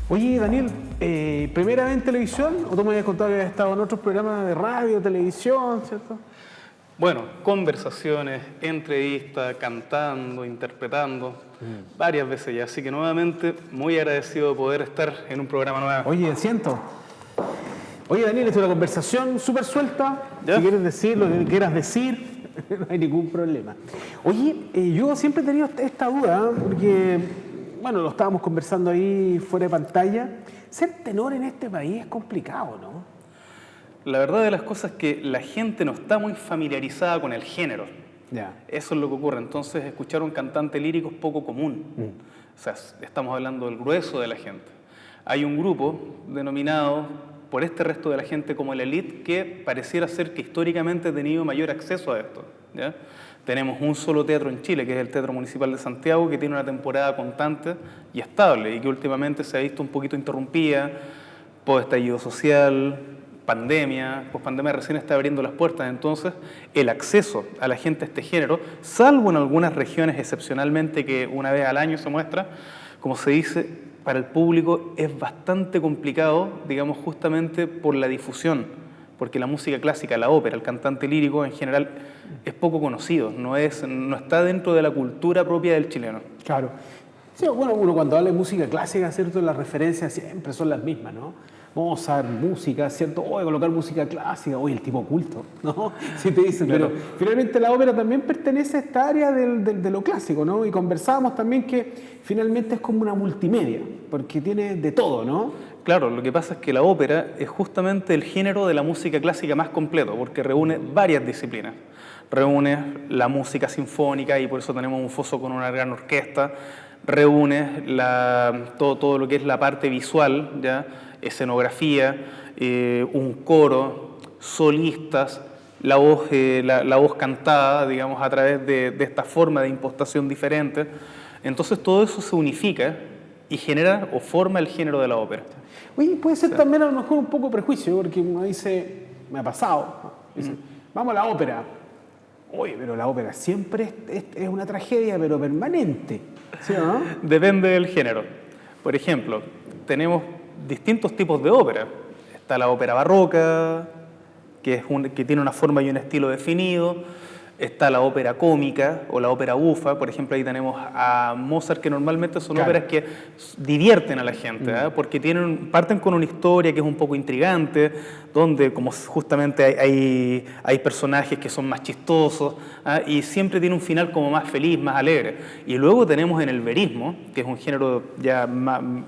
Oye, Daniel, ¿primera vez en televisión? ¿O tú me habías contado que habías estado en otros programas de radio, televisión, cierto? Bueno, conversaciones, entrevistas, cantando, interpretando, varias veces ya. Así que nuevamente muy agradecido de poder estar en un programa nuevo. Oye, siento. Oye, Daniel, esta es una conversación súper suelta. ¿Ya? Si quieres decir lo que quieras decir, no hay ningún problema. Oye, yo siempre he tenido esta duda, porque, bueno, lo estábamos conversando ahí fuera de pantalla. Ser tenor en este país es complicado, ¿no? La verdad de las cosas es que la gente no está muy familiarizada con el género. Ya. Eso es lo que ocurre. Entonces, escuchar a un cantante lírico es poco común. O sea, estamos hablando del grueso de la gente. Hay un grupo denominado por este resto de la gente como la élite que pareciera ser que históricamente ha tenido mayor acceso a esto, ¿ya? Tenemos un solo teatro en Chile, que es el Teatro Municipal de Santiago, que tiene una temporada constante y estable y que últimamente se ha visto un poquito interrumpida por estallido social, pandemia, pues pandemia recién está abriendo las puertas. Entonces el acceso a la gente a este género, salvo en algunas regiones excepcionalmente que una vez al año se muestra, como se dice, para el público es bastante complicado, digamos, justamente por la difusión, porque la música clásica, la ópera, el cantante lírico en general es poco conocido, no está dentro de la cultura propia del chileno. Claro. Sí, bueno, uno cuando habla de música clásica, ¿cierto? Las referencias siempre son las mismas, ¿no? Mozart, música, ¿cierto? Oye, colocar música clásica, oye, el tipo culto, ¿no? Sí te dicen, Claro. pero finalmente la ópera también pertenece a esta área de lo clásico, ¿no? Y conversábamos también que finalmente es como una multimedia, porque tiene de todo, ¿no? Claro, lo que pasa es que la ópera es justamente el género de la música clásica más completo, porque reúne varias disciplinas. Reúne la música sinfónica y por eso tenemos un foso con una gran orquesta, reúne todo lo que es la parte visual, ¿ya? Escenografía, un coro, solistas, la voz cantada, digamos, a través de esta forma de impostación diferente. Entonces todo eso se unifica y genera o forma el género de la ópera. Oye, puede ser también a lo mejor un poco prejuicio, porque uno dice, me ha pasado, ¿no? Dice, vamos a la ópera. Oye, pero la ópera siempre es una tragedia, pero permanente, ¿sí o no? Depende del género. Por ejemplo, tenemos distintos tipos de ópera. Está la ópera barroca, que tiene una forma y un estilo definido. Está la ópera cómica o la ópera bufa. Por ejemplo, ahí tenemos a Mozart, que normalmente son Claro. óperas que divierten a la gente, ¿eh? Porque parten con una historia que es un poco intrigante, donde como justamente hay personajes que son más chistosos, ¿ah? Y siempre tiene un final como más feliz, más alegre. Y luego tenemos en el verismo, que es un género ya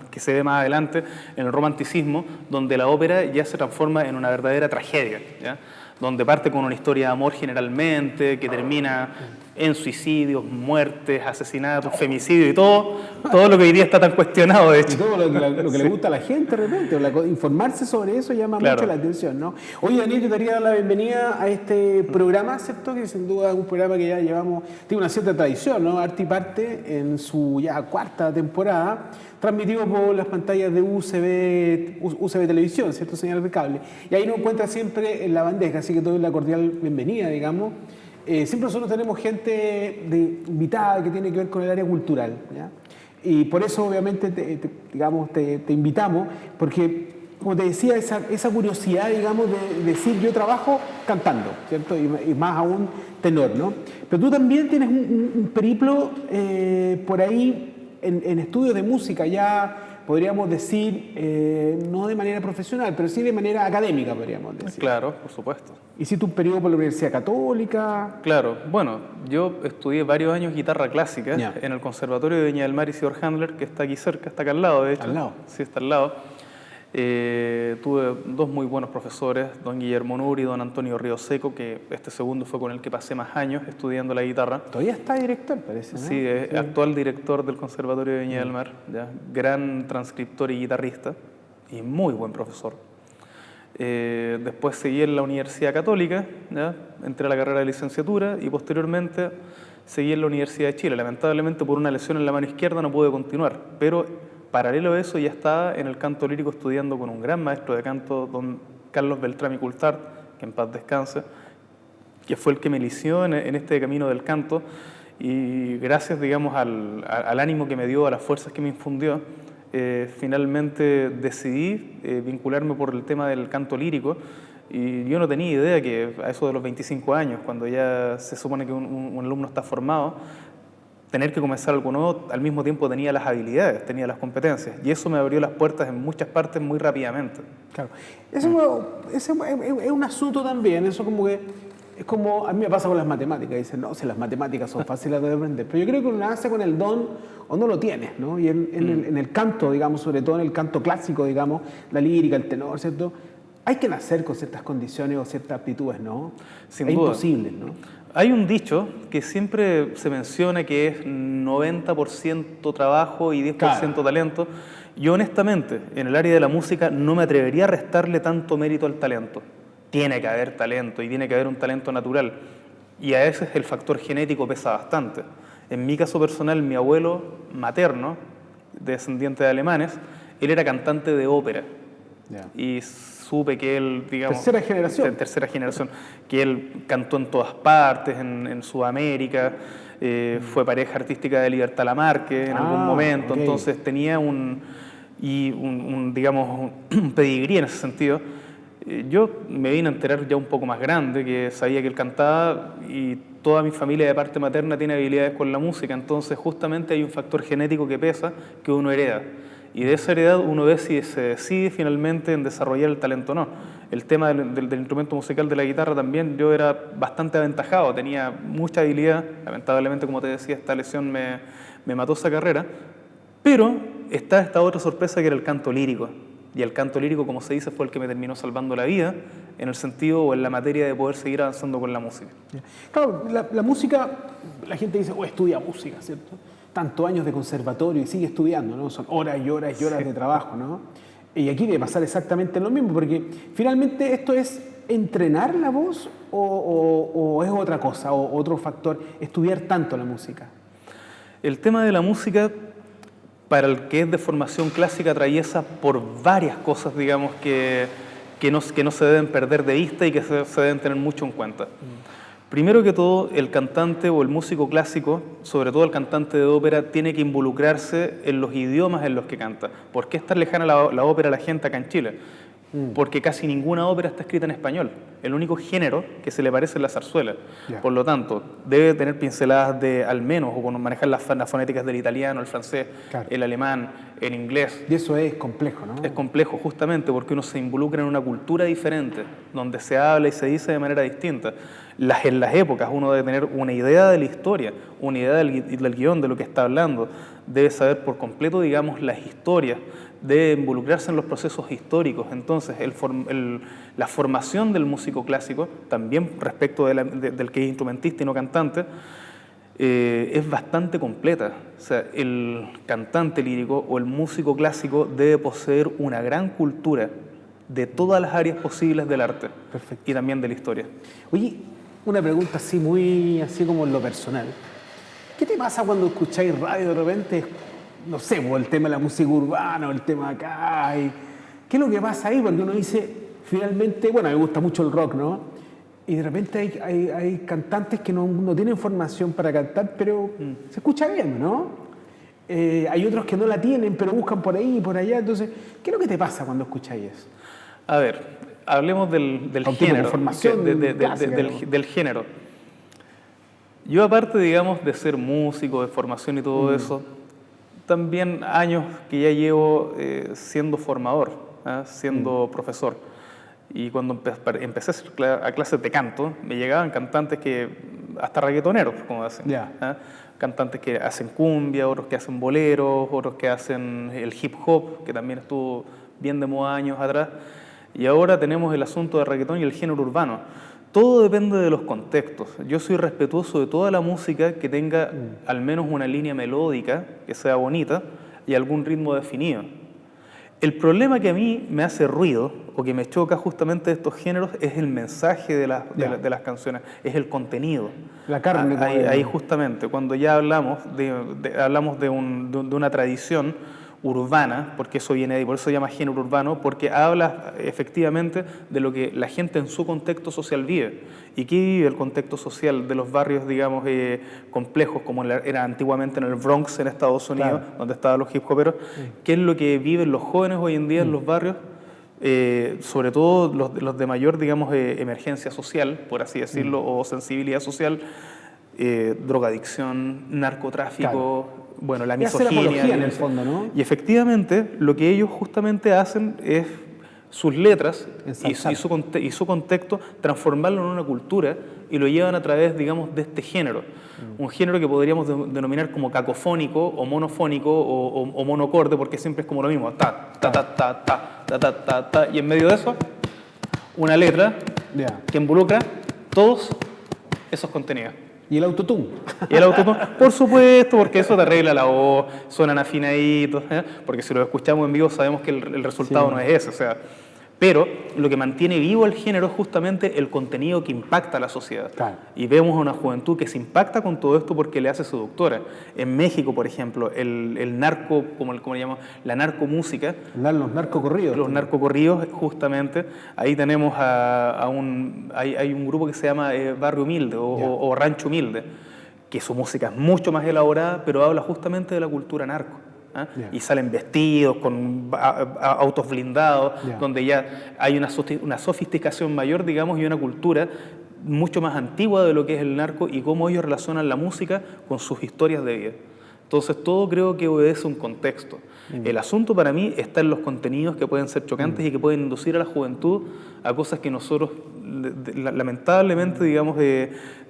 que se ve más adelante, en el romanticismo, donde la ópera ya se transforma en una verdadera tragedia, ¿ya? Donde parte con una historia de amor generalmente, que termina en suicidios, muertes, asesinatos, femicidios y todo lo que hoy día está tan cuestionado, de Y hecho. todo lo que le gusta a la gente de repente, informarse sobre eso llama Claro. mucho la atención, ¿no? Oye, Daniel, yo te quería dar la bienvenida a este programa, ¿cierto? Que sin duda es un programa que ya llevamos, tiene una cierta tradición, ¿no? Arte y Parte en su ya cuarta temporada, transmitido por las pantallas de UCB Televisión, ¿cierto? Señal de cable. Y ahí nos encuentra siempre en la bandeja, así que te doy la cordial bienvenida, digamos. Siempre nosotros tenemos gente invitada que tiene que ver con el área cultural, ¿ya? Y por eso obviamente te invitamos, porque como te decía, esa curiosidad, digamos, de decir yo trabajo cantando, ¿cierto? Y más aún tenor, ¿no? Pero tú también tienes un periplo por ahí en estudios de música, ya podríamos decir, no de manera profesional, pero sí de manera académica, podríamos decir. Claro, por supuesto. Hiciste un periodo por la Universidad Católica. Claro, bueno, yo estudié varios años guitarra clásica Ya. en el Conservatorio de Viña del Mar Isidor Handler, que está aquí cerca, está acá al lado, de hecho. ¿Al lado? Sí, está al lado. Tuve dos muy buenos profesores, don Guillermo Nuri y don Antonio Río Seco, que este segundo fue con el que pasé más años estudiando la guitarra. Todavía está director, parece, ¿no? Sí, es actual director del Conservatorio de Viña del Mar, ¿ya? Gran transcriptor y guitarrista y muy buen profesor. Después seguí en la Universidad Católica, ¿ya? Entré a la carrera de licenciatura y posteriormente seguí en la Universidad de Chile. Lamentablemente por una lesión en la mano izquierda no pude continuar, pero paralelo a eso ya estaba en el canto lírico estudiando con un gran maestro de canto, don Carlos Beltrami Coulthard, que en paz descanse, que fue el que me inició en este camino del canto y gracias, digamos, al ánimo que me dio, a las fuerzas que me infundió, finalmente decidí vincularme por el tema del canto lírico. Y yo no tenía idea que a eso de los 25 años, cuando ya se supone que un alumno está formado, tener que comenzar algo nuevo, al mismo tiempo tenía las habilidades, tenía las competencias. Y eso me abrió las puertas en muchas partes muy rápidamente. Claro. Eso es un asunto también, eso como que es como, a mí me pasa con las matemáticas, dicen, no, si las matemáticas son fáciles de aprender, pero yo creo que uno nace con el don o no lo tienes, ¿no? Y en el canto, digamos, sobre todo en el canto clásico, digamos, la lírica, el tenor, ¿cierto? Hay que nacer con ciertas condiciones o ciertas aptitudes, ¿no? Sin es duda. imposible, ¿no? Hay un dicho que siempre se menciona que es 90% trabajo y 10% Claro. talento. Yo honestamente, en el área de la música, no me atrevería a restarle tanto mérito al talento. Tiene que haber talento y tiene que haber un talento natural. Y a veces el factor genético pesa bastante. En mi caso personal, mi abuelo materno, descendiente de alemanes, él era cantante de ópera. Ya. Y supe que él, digamos... Tercera generación. Tercera generación. Que él cantó en todas partes, en Sudamérica, fue pareja artística de Libertad Lamarque en algún momento, ok. entonces tenía digamos, un pedigrí en ese sentido. Yo me vine a enterar ya un poco más grande, que sabía que él cantaba y toda mi familia de parte materna tiene habilidades con la música, entonces justamente hay un factor genético que pesa, que uno hereda. Y de esa heredad uno ve si se decide finalmente en desarrollar el talento o no. El tema del instrumento musical de la guitarra también, yo era bastante aventajado, tenía mucha habilidad. Lamentablemente, como te decía, esta lesión me mató esa carrera. Pero está esta otra sorpresa que era el canto lírico. Y el canto lírico, como se dice, fue el que me terminó salvando la vida en el sentido o en la materia de poder seguir avanzando con la música. Claro, la música, la gente dice, estudia música, ¿cierto? Tantos años de conservatorio y sigue estudiando, ¿no? Son horas y horas y horas de trabajo, ¿no? Y aquí debe pasar exactamente lo mismo, porque finalmente esto es entrenar la voz o es otra cosa, o otro factor, estudiar tanto la música. El tema de la música, para el que es de formación clásica, atraviesa por varias cosas, digamos, que no se deben perder de vista y que se deben tener mucho en cuenta. Primero que todo, el cantante o el músico clásico, sobre todo el cantante de ópera, tiene que involucrarse en los idiomas en los que canta. ¿Por qué está lejana la ópera a la gente acá en Chile? Porque casi ninguna ópera está escrita en español. El único género que se le parece es la zarzuela. Yeah. Por lo tanto, debe tener pinceladas de al menos, o manejar las fonéticas del italiano, el francés, Claro. el alemán, el inglés. Y eso es complejo, ¿no? Es complejo justamente porque uno se involucra en una cultura diferente, donde se habla y se dice de manera distinta. En las épocas uno debe tener una idea de la historia, una idea del guión, de lo que está hablando. Debe saber por completo, digamos, las historias, debe involucrarse en los procesos históricos. Entonces, la formación del músico clásico, también respecto del que es instrumentista y no cantante, es bastante completa. O sea, el cantante lírico o el músico clásico debe poseer una gran cultura de todas las áreas posibles del arte. Perfecto. Y también de la historia. Oye, una pregunta así como en lo personal. ¿Qué te pasa cuando escucháis radio de repente? No sé, el tema de la música urbana o el tema acá. ¿Qué es lo que pasa ahí? Porque uno dice, finalmente, bueno, me gusta mucho el rock, ¿no? Y de repente hay cantantes que no tienen formación para cantar, pero se escucha bien, ¿no? Hay otros que no la tienen, pero buscan por ahí y por allá. Entonces, ¿qué es lo que te pasa cuando escucháis eso? A ver, hablemos del género. Formación clásica, del género. Yo, aparte, digamos, de ser músico, de formación y todo eso, también años que ya llevo siendo formador, siendo profesor. Y cuando empecé a clases de canto, me llegaban cantantes que, hasta reggaetoneros, como dicen. Yeah. Cantantes que hacen cumbia, otros que hacen boleros, otros que hacen el hip hop, que también estuvo bien de moda años atrás. Y ahora tenemos el asunto del reggaetón y el género urbano. Todo depende de los contextos. Yo soy respetuoso de toda la música que tenga al menos una línea melódica, que sea bonita, y algún ritmo definido. El problema que a mí me hace ruido, o que me choca justamente de estos géneros, es el mensaje de las canciones, es el contenido. La carne. Ahí justamente, cuando ya hablamos de una tradición, urbana, porque eso viene de ahí, por eso se llama género urbano, porque habla efectivamente de lo que la gente en su contexto social vive. ¿Y qué vive el contexto social de los barrios, digamos, complejos, como era antiguamente en el Bronx, en Estados Unidos, claro, donde estaban los hip hoperos? ¿Qué es lo que viven los jóvenes hoy en día en los barrios? Sobre todo los de mayor, digamos, emergencia social, por así decirlo, o sensibilidad social, drogadicción, narcotráfico, claro, bueno, la misoginia en el fondo, ¿no? Y efectivamente lo que ellos justamente hacen es sus letras y su contexto transformarlo en una cultura y lo llevan a través, digamos, de este género. Un género que podríamos denominar como cacofónico o monofónico o monocorde, porque siempre es como lo mismo, ta, ta, ta, ta, ta, ta, ta, ta, ta, y en medio de eso una letra que involucra todos esos contenidos. ¿Y el autotune? Y el autotune, por supuesto, porque eso te arregla la voz, suenan afinaditos, porque si lo escuchamos en vivo sabemos que el resultado no es ese, o sea, pero lo que mantiene vivo el género es justamente el contenido que impacta a la sociedad. Claro. Y vemos a una juventud que se impacta con todo esto porque le hace seductora. En México, por ejemplo, el narco, como le llamamos, la narcomúsica. Los narcocorridos. Los narcocorridos, justamente. Ahí tenemos hay un grupo que se llama Barrio Humilde o Rancho Humilde, que su música es mucho más elaborada, pero habla justamente de la cultura narco. Y salen vestidos con autos blindados, donde ya hay una sofisticación mayor, digamos, y una cultura mucho más antigua de lo que es el narco y cómo ellos relacionan la música con sus historias de vida. Entonces todo creo que obedece un contexto. El asunto para mí está en los contenidos que pueden ser chocantes y que pueden inducir a la juventud a cosas que nosotros lamentablemente, digamos,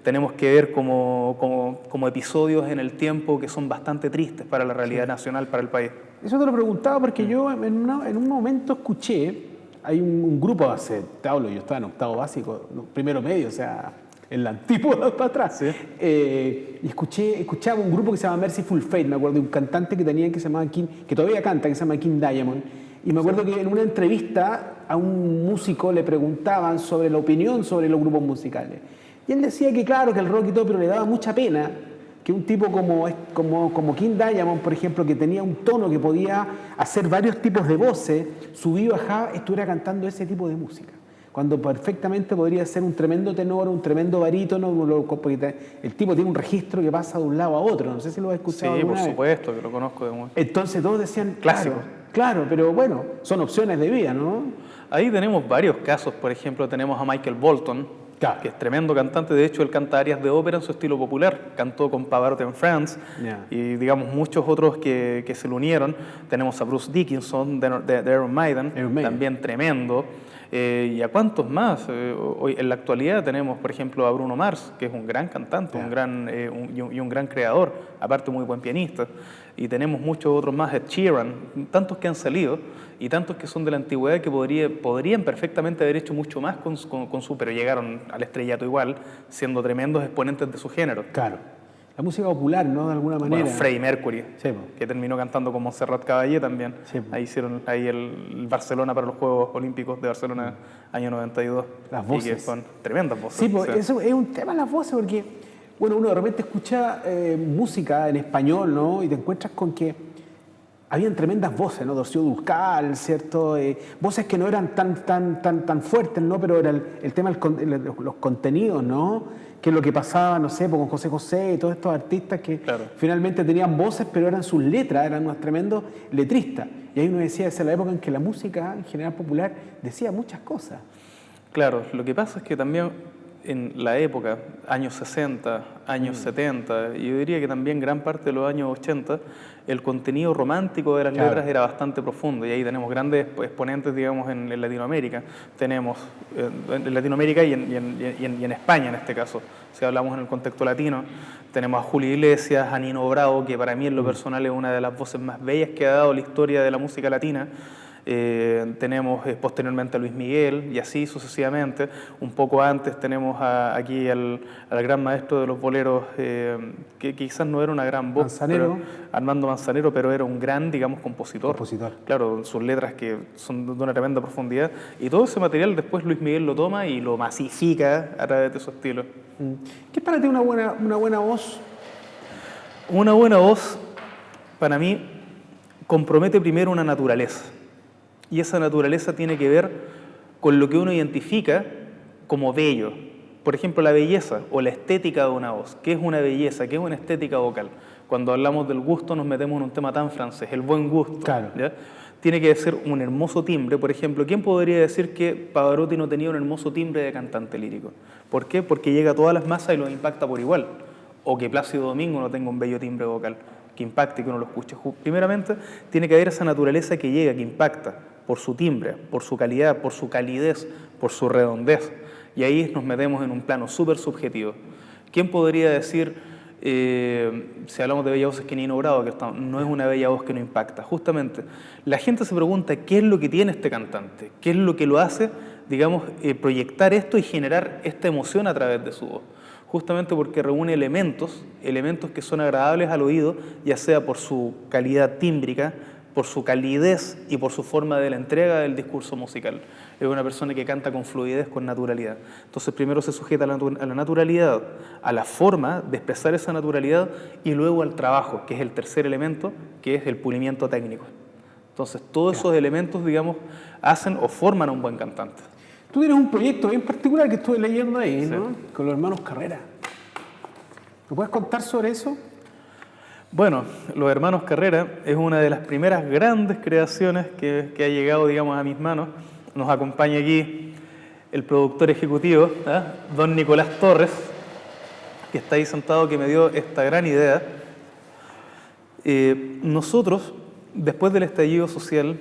tenemos que ver como episodios en el tiempo que son bastante tristes para la realidad nacional, para el país. Eso te lo preguntaba porque yo en un momento escuché, hay un grupo, yo estaba en octavo básico, primero medio, o sea, en la antípoda para atrás. ¿Sí? Y escuchaba un grupo que se llama Mercyful Fate, me acuerdo de un cantante que tenía que se llamaba King, que todavía canta, que se llama King Diamond. Y me acuerdo que en una entrevista a un músico le preguntaban sobre la opinión sobre los grupos musicales. Y él decía que claro, que el rock y todo, pero le daba mucha pena que un tipo como King Diamond, por ejemplo, que tenía un tono que podía hacer varios tipos de voces, subía y bajaba, estuviera cantando ese tipo de música. Cuando perfectamente podría ser un tremendo tenor, un tremendo barítono, porque el tipo tiene un registro que pasa de un lado a otro. No sé si lo has escuchado alguna vez. Sí, por supuesto, que lo conozco de mucho. Entonces todos decían, clásico. Claro, pero bueno, son opciones de vida, ¿no? Ahí tenemos varios casos. Por ejemplo, tenemos a Michael Bolton, que es tremendo cantante. De hecho, él canta arias de ópera en su estilo popular. Cantó con Pavarotti en France y, digamos, muchos otros que se le unieron. Tenemos a Bruce Dickinson de Iron Maiden, también tremendo. ¿Y a cuántos más? Hoy, en la actualidad tenemos, por ejemplo, a Bruno Mars, que es un gran cantante, un gran creador, aparte muy buen pianista. Y tenemos muchos otros más, Ed Sheeran, tantos que han salido y tantos que son de la antigüedad que podrían perfectamente haber hecho mucho más pero llegaron al estrellato igual, siendo tremendos exponentes de su género. Claro. La música popular, ¿no? De alguna manera. Bueno, Freddie Mercury, que terminó cantando con Montserrat Caballé también. Ahí hicieron el Barcelona para los Juegos Olímpicos de Barcelona, año 92. Las voces. Y que son tremendas voces. Sí, pues, eso es un tema, las voces, porque bueno, uno de repente escucha música en español, ¿no? Y te encuentras con que habían tremendas voces, ¿no? Rocío Dúrcal, ¿cierto? Voces que no eran tan fuertes, ¿no? Pero era el tema, los contenidos, ¿no? Que es lo que pasaba, no sé, con José José y todos estos artistas que finalmente tenían voces, pero eran sus letras, eran unos tremendos letristas. Y ahí uno decía, esa es la época en que la música en general popular decía muchas cosas. Claro, lo que pasa es que también en la época, años 60, años 70, y yo diría que también gran parte de los años 80, el contenido romántico de las letras era bastante profundo, y ahí tenemos grandes exponentes, digamos, en Latinoamérica. Tenemos en Latinoamérica y en España, en este caso, si hablamos en el contexto latino, tenemos a Julio Iglesias, a Nino Bravo, que para mí en lo personal es una de las voces más bellas que ha dado la historia de la música latina. Tenemos posteriormente a Luis Miguel y así sucesivamente. Un poco antes tenemos aquí al gran maestro de los boleros, que quizás no era una gran voz, Armando Manzanero, pero era un gran, digamos, compositor. Claro, sus letras que son de una tremenda profundidad, y todo ese material después Luis Miguel lo toma y lo masifica a través de su estilo. ¿Qué es para ti una buena voz? Una buena voz, para mí, compromete primero una naturaleza. Y esa naturaleza tiene que ver con lo que uno identifica como bello. Por ejemplo, la belleza o la estética de una voz. ¿Qué es una belleza? ¿Qué es una estética vocal? Cuando hablamos del gusto nos metemos en un tema tan francés, el buen gusto. Claro. ¿Ya? Tiene que ser un hermoso timbre. Por ejemplo, ¿quién podría decir que Pavarotti no tenía un hermoso timbre de cantante lírico? ¿Por qué? Porque llega a todas las masas y los impacta por igual. O que Plácido Domingo no tenga un bello timbre vocal, que impacte y que uno lo escuche. Primeramente, tiene que haber esa naturaleza que llega, que impacta, por su timbre, por su calidad, por su calidez, por su redondez. Y ahí nos metemos en un plano súper subjetivo. ¿Quién podría decir, si hablamos de bella voz, es que Nino Bravo, que no es una bella voz que no impacta? Justamente, la gente se pregunta qué es lo que tiene este cantante, qué es lo que lo hace, digamos, proyectar esto y generar esta emoción a través de su voz. Justamente porque reúne elementos que son agradables al oído, ya sea por su calidad tímbrica, por su calidez y por su forma de la entrega del discurso musical. Es una persona que canta con fluidez, con naturalidad. Entonces primero se sujeta a la naturalidad, a la forma de expresar esa naturalidad y luego al trabajo, que es el tercer elemento, que es el pulimiento técnico. Entonces todos esos elementos, digamos, hacen o forman a un buen cantante. Tú tienes un proyecto bien particular que estuve leyendo ahí, Sí. ¿no? Con los hermanos Carrera. ¿Me puedes contar sobre eso? Bueno, Los Hermanos Carrera es una de las primeras grandes creaciones que ha llegado, digamos, a mis manos. Nos acompaña aquí el productor ejecutivo, don Nicolás Torres, que está ahí sentado, que me dio esta gran idea. Nosotros, después del estallido social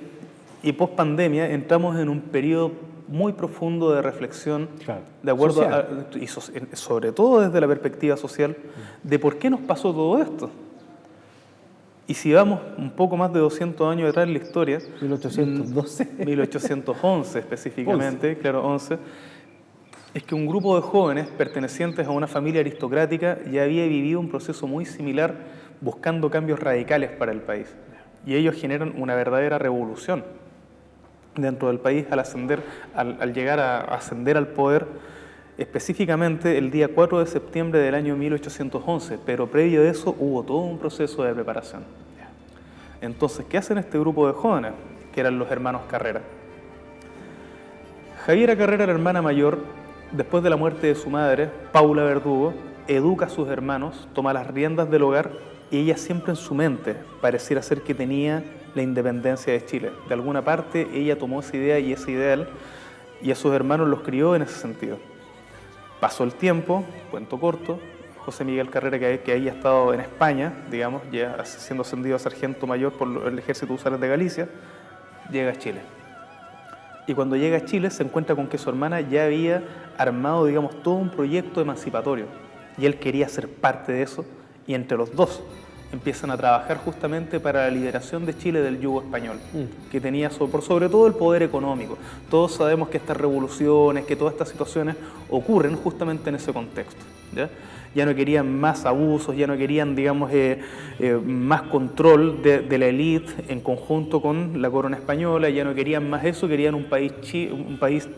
y post pandemia, entramos en un periodo muy profundo de reflexión, Claro. de acuerdo Social. sobre todo desde la perspectiva social, de por qué nos pasó todo esto. Y si vamos un poco más de 200 años atrás en la historia, 1812. 1811 específicamente, claro, 11, es que un grupo de jóvenes pertenecientes a una familia aristocrática ya había vivido un proceso muy similar buscando cambios radicales para el país. Y ellos generan una verdadera revolución dentro del país al llegar a ascender al poder, específicamente el día 4 de septiembre del año 1811, pero previo a eso hubo todo un proceso de preparación. Entonces, ¿qué hacen este grupo de jóvenes? Que eran los hermanos Carrera. Javiera Carrera, la hermana mayor, después de la muerte de su madre, Paula Verdugo, educa a sus hermanos, toma las riendas del hogar y ella siempre en su mente pareciera ser que tenía la independencia de Chile. De alguna parte ella tomó esa idea y ese ideal y a sus hermanos los crió en ese sentido. Pasó el tiempo, cuento corto, José Miguel Carrera, que había estado en España, digamos, ya siendo ascendido a sargento mayor por el Ejército de Húsares de Galicia, llega a Chile. Y cuando llega a Chile se encuentra con que su hermana ya había armado, digamos, todo un proyecto emancipatorio. Y él quería ser parte de eso, y entre los dos empiezan a trabajar justamente para la liberación de Chile del yugo español, que tenía por sobre todo el poder económico. Todos sabemos que estas revoluciones, que todas estas situaciones ocurren justamente en ese contexto, ¿ya? Ya no querían más abusos, ya no querían, digamos, más control de la élite en conjunto con la corona española, ya no querían más eso, querían un país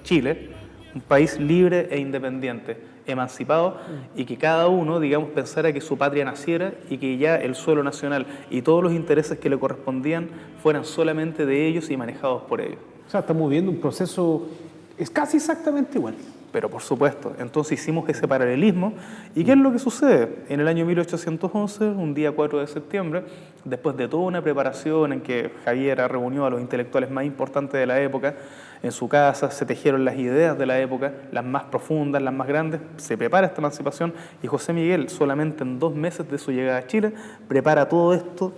Chile, un país libre e independiente, emancipado, y que cada uno, digamos, pensara que su patria naciera y que ya el suelo nacional y todos los intereses que le correspondían fueran solamente de ellos y manejados por ellos. O sea, estamos viviendo un proceso, es casi exactamente igual. Pero por supuesto, entonces hicimos ese paralelismo. ¿Y qué es lo que sucede? En el año 1811, un día 4 de septiembre, después de toda una preparación en que Javiera reunió a los intelectuales más importantes de la época en su casa, se tejieron las ideas de la época, las más profundas, las más grandes, se prepara esta emancipación y José Miguel, solamente en 2 meses de su llegada a Chile, prepara todo esto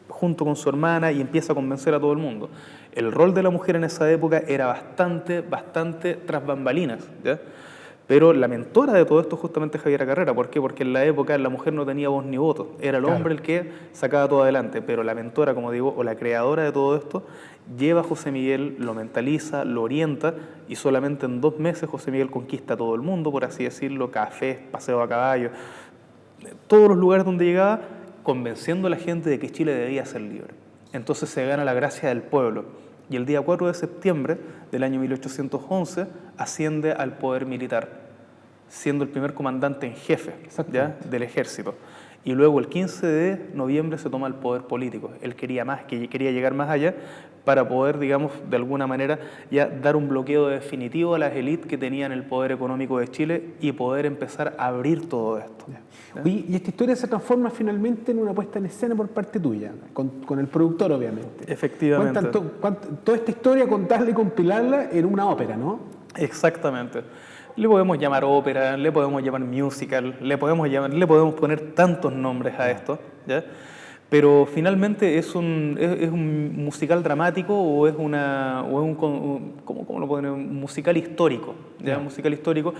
junto con su hermana y empieza a convencer a todo el mundo. El rol de la mujer en esa época era bastante tras bambalinas, ¿ya? Pero la mentora de todo esto es justamente Javiera Carrera. ¿Por qué? Porque en la época la mujer no tenía voz ni voto, era el hombre el que sacaba todo adelante, pero la mentora, como digo, o la creadora de todo esto, lleva a José Miguel, lo mentaliza, lo orienta, y solamente en 2 meses José Miguel conquista todo el mundo, por así decirlo, cafés, paseo a caballo, todos los lugares donde llegaba, convenciendo a la gente de que Chile debía ser libre. Entonces se gana la gracia del pueblo. Y el día 4 de septiembre del año 1811 asciende al poder militar, siendo el primer comandante en jefe, ¿ya?, del ejército. Y luego el 15 de noviembre se toma el poder político. Él quería más, que quería llegar más allá para poder, digamos, de alguna manera ya dar un bloqueo definitivo a las élites que tenían el poder económico de Chile y poder empezar a abrir todo esto. ¿Ya? Oye, y esta historia se transforma finalmente en una puesta en escena por parte tuya, con el productor, obviamente. Efectivamente. Toda esta historia, contarla y compilarla en una ópera, ¿no? Exactamente. Le podemos llamar ópera, le podemos llamar musical, le podemos poner tantos nombres a esto, ¿ya? Pero finalmente es un musical dramático o es un ¿cómo lo podemos? Un musical histórico, ¿ya? Un musical histórico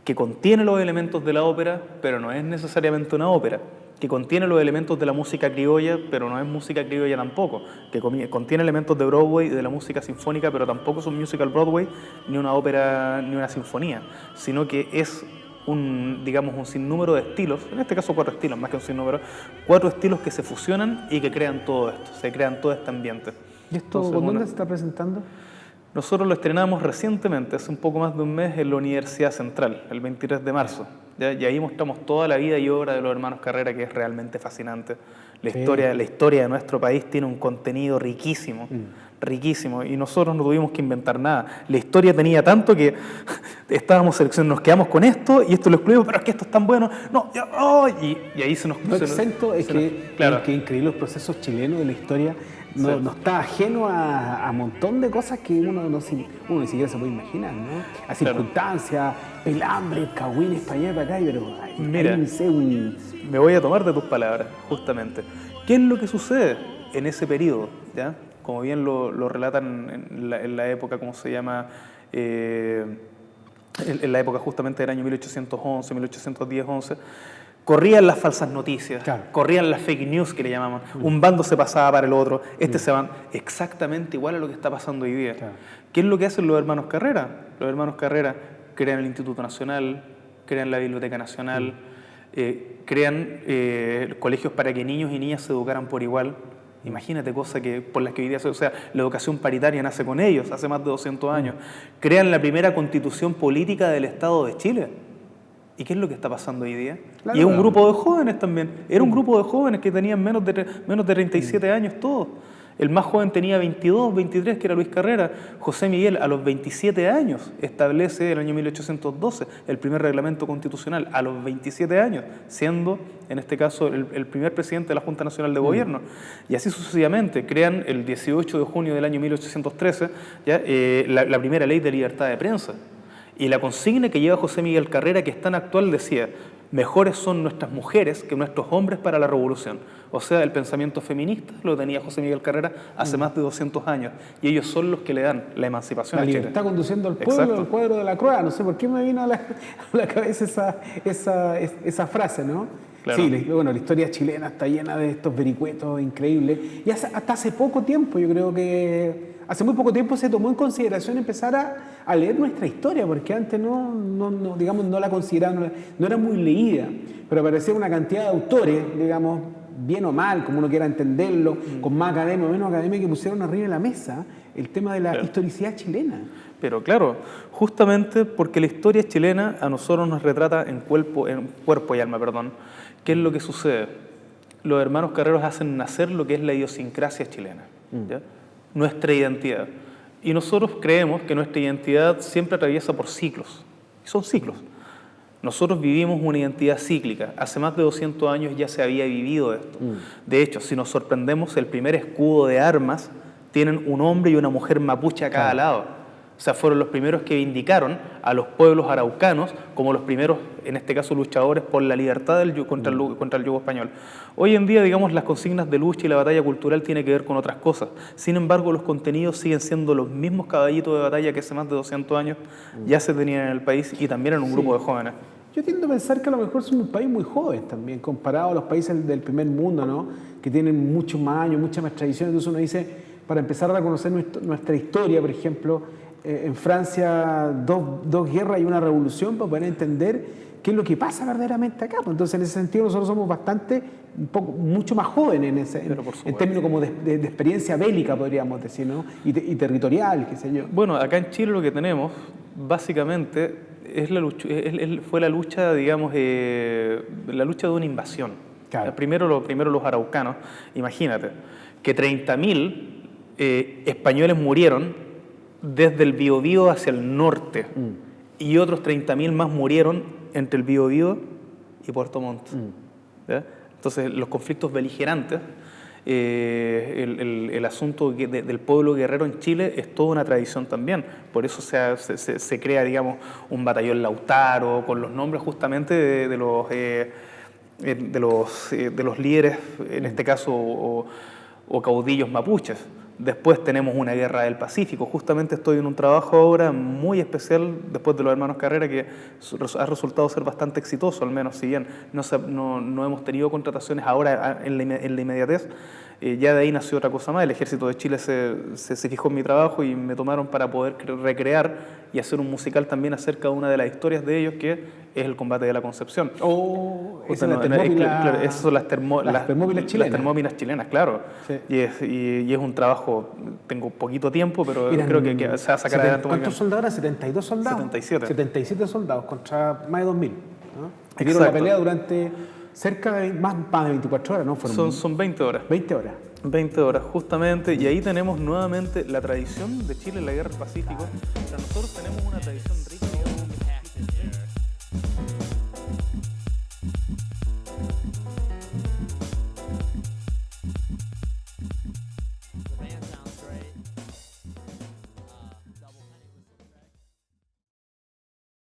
que contiene los elementos de la ópera, pero no es necesariamente una ópera, que contiene los elementos de la música criolla, pero no es música criolla tampoco, que contiene elementos de Broadway y de la música sinfónica, pero tampoco es un musical Broadway, ni una ópera, ni una sinfonía, sino que es un sinnúmero de estilos, en este caso 4 estilos, más que un sinnúmero, 4 estilos que se fusionan y que crean todo esto, se crean todo este ambiente. ¿Y esto dónde se está presentando? Nosotros lo estrenamos recientemente, hace un poco más de un mes, en la Universidad Central, el 23 de marzo. ¿Ya? Y ahí mostramos toda la vida y obra de los hermanos Carrera, que es realmente fascinante. La historia de nuestro país tiene un contenido riquísimo, riquísimo, y nosotros no tuvimos que inventar nada. La historia tenía tanto que estábamos seleccionando, nos quedamos con esto y esto lo excluimos, pero es que esto es tan bueno. No, y ahí se nos... No exento es que increíble los procesos chilenos de la historia. No está ajeno a un montón de cosas que uno ni siquiera se puede imaginar, ¿no? A circunstancias, pelambres, cagüines para allá, para acá, pero... Mira, me voy a tomar de tus palabras, justamente. ¿Qué es lo que sucede en ese periodo? ¿Ya? Como bien lo relatan en la época, ¿cómo se llama? En la época justamente del año 1811, 1810-11, corrían las falsas noticias, corrían las fake news que le llamaban. Un bando se pasaba para el otro, se van exactamente igual a lo que está pasando hoy día. ¿Qué es lo que hacen los hermanos Carrera? Los hermanos Carrera crean el Instituto Nacional, crean la Biblioteca Nacional, crean colegios para que niños y niñas se educaran por igual. Imagínate cosas por las que hoy día, o sea, la educación paritaria nace con ellos, hace más de 200 años. Crean la primera constitución política del Estado de Chile. ¿Y qué es lo que está pasando hoy día? Claro, y es un grupo de jóvenes también. Era un grupo de jóvenes que tenían menos de 37 años todos. El más joven tenía 22, 23, que era Luis Carrera. José Miguel, a los 27 años, establece en el año 1812 el primer reglamento constitucional, a los 27 años, siendo, en este caso, el primer presidente de la Junta Nacional de Gobierno. Y así sucesivamente. Crean el 18 de junio del año 1813 la primera ley de libertad de prensa. Y la consigna que lleva José Miguel Carrera, que es tan actual, decía: mejores son nuestras mujeres que nuestros hombres para la revolución. O sea, el pensamiento feminista lo tenía José Miguel Carrera hace más de 200 años. Y ellos son los que le dan la emancipación a Chile. Está conduciendo al pueblo, al cuadro de la Croix. No sé por qué me vino a la cabeza esa frase, ¿no? Claro. Sí, la historia chilena está llena de estos vericuetos increíbles. Y hasta hace poco tiempo, yo creo que hace muy poco tiempo se tomó en consideración empezar a leer nuestra historia, porque antes no la consideraban, no era muy leída, pero aparecía una cantidad de autores, digamos, bien o mal, como uno quiera entenderlo, con más academia o menos academia, que pusieron arriba de la mesa el tema de la historicidad chilena. Pero claro, justamente porque la historia chilena a nosotros nos retrata en cuerpo y alma, perdón. ¿Qué es lo que sucede? Los hermanos Carreros hacen nacer lo que es la idiosincrasia chilena, ¿ya? Nuestra identidad. Y nosotros creemos que nuestra identidad siempre atraviesa por ciclos. Y son ciclos. Nosotros vivimos una identidad cíclica. Hace más de 200 años ya se había vivido esto. De hecho, si nos sorprendemos, el primer escudo de armas tienen un hombre y una mujer mapuche a cada lado. O sea, fueron los primeros que vindicaron a los pueblos araucanos como los primeros, en este caso, luchadores por la libertad contra el yugo español. Hoy en día, digamos, las consignas de lucha y la batalla cultural tienen que ver con otras cosas. Sin embargo, los contenidos siguen siendo los mismos caballitos de batalla que hace más de 200 años ya se tenían en el país y también en un grupo de jóvenes. Yo tiendo a pensar que a lo mejor somos un país muy joven también, comparado a los países del primer mundo, ¿no? Que tienen muchos más años, mucha más tradición. Entonces uno dice, para empezar a reconocer nuestra historia, por ejemplo, en Francia dos guerras y una revolución para poder entender qué es lo que pasa verdaderamente acá. Entonces, en ese sentido, nosotros somos mucho más jóvenes en términos como de experiencia bélica, podríamos decir, ¿no? Y territorial, qué sé yo. Bueno, acá en Chile lo que tenemos, básicamente, fue la lucha, digamos, la lucha de una invasión. Claro. Primero los araucanos, imagínate, que 30.000 españoles murieron desde el Biobío hacia el norte y otros 30.000 más murieron entre el Biobío y Puerto Montt. ¿Ya? Entonces, los conflictos beligerantes, el asunto del pueblo guerrero en Chile es toda una tradición también. Por eso se crea, digamos, un batallón Lautaro con los nombres justamente de los líderes, en este caso, o caudillos mapuches. Después tenemos una guerra del Pacífico. Justamente estoy en un trabajo ahora muy especial, después de los hermanos Carrera, que ha resultado ser bastante exitoso, al menos, si bien no hemos tenido contrataciones ahora en la inmediatez. Ya de ahí nació otra cosa más. El Ejército de Chile se fijó en mi trabajo y me tomaron para poder recrear y hacer un musical también acerca de una de las historias de ellos, que es el combate de la Concepción. Esas son las termópilas chilenas. Las termópilas chilenas, claro. Sí. Y es un trabajo, tengo poquito tiempo, pero creo que se va a sacar adelante muy bien. ¿Cuántos soldados eran? 72 soldados. 77 soldados contra más de 2.000. ¿No? Tuvieron la pelea durante cerca de más de 24 horas, ¿no? Son 20 horas. 20 horas. 20 horas, justamente. Y ahí tenemos nuevamente la tradición de Chile en la Guerra del Pacífico. O sea, nosotros tenemos una tradición rica.